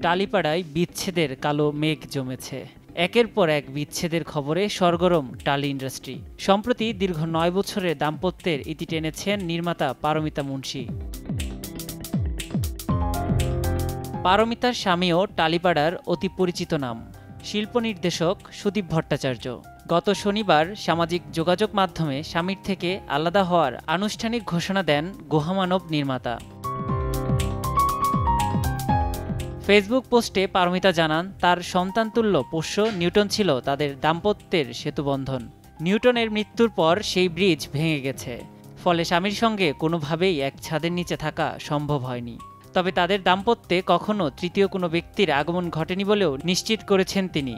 টালিপাড়ায় বিচ্ছেদের কালো মেঘ জমেছে। একের পর এক বিচ্ছেদের খবরে সরগরম টালি ইন্ডাস্ট্রি। সম্প্রতি দীর্ঘ ৯ বছরের দাম্পত্যের ইতি টেনেছেন নির্মাতা পারমিতা মুন্সী। পারমিতার স্বামীও টালিপাড়ার অতি পরিচিত নাম, শিল্প নির্দেশক সুদীপ ভট্টাচার্য। গত শনিবার সামাজিক যোগাযোগ মাধ্যমে স্বামীর থেকে আলাদা হওয়ার আনুষ্ঠানিক ঘোষণা দেন গুহামানব নির্মাতা। ফেসবুক পোস্টে পারমিতা জানান, তার সন্তানতুল্য পোষ্য নিউটন ছিল তাদের দাম্পত্যের সেতুবন্ধন। নিউটনের মৃত্যুর পর সেই ব্রিজ ভেঙে গেছে, ফলে স্বামীর সঙ্গে কোনোভাবেই এক ছাদের নিচে থাকা সম্ভব হয়নি। তবে তাদের দাম্পত্যে কখনো তৃতীয় কোনো ব্যক্তির আগমন ঘটেনি বলেও নিশ্চিত করেছেন তিনি।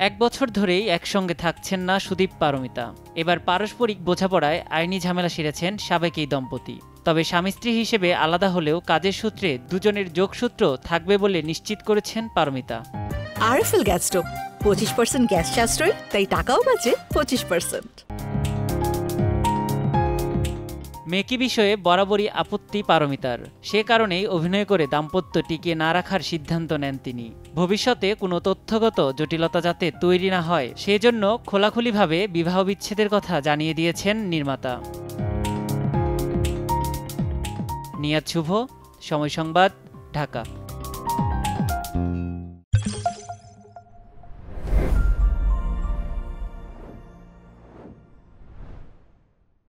১ বছর ধরেই একসঙ্গে থাকছেন না সুদীপ পারমিতা। এবার পারস্পরিক বোঝাপড়ায় আইনি ঝামেলা সেরেছেন সাবেক এই দম্পতি। তবে স্বামী স্ত্রী হিসেবে আলাদা হলেও কাজের সূত্রে দুজনের যোগসূত্র থাকবে বলে নিশ্চিত করেছেন Paromita. RFL gas stove 25% gas সাশ্রয়, তাই টাকাও বাঁচে 25%। মেকি বিষয়ে বরাবরই আপত্তি পারমিতার। সে কারণেই অভিনয় করে দাম্পত্য টিকিয়ে না রাখার সিদ্ধান্ত নেন তিনি। ভবিষ্যতে কোনো তথ্যগত জটিলতা যাতে তৈরি না হয় সেজন্য খোলাখুলিভাবে বিবাহ বিচ্ছেদের কথা জানিয়ে দিয়েছেন নির্মাতা। নিয়াত শুভ, সময় সংবাদ, ঢাকা।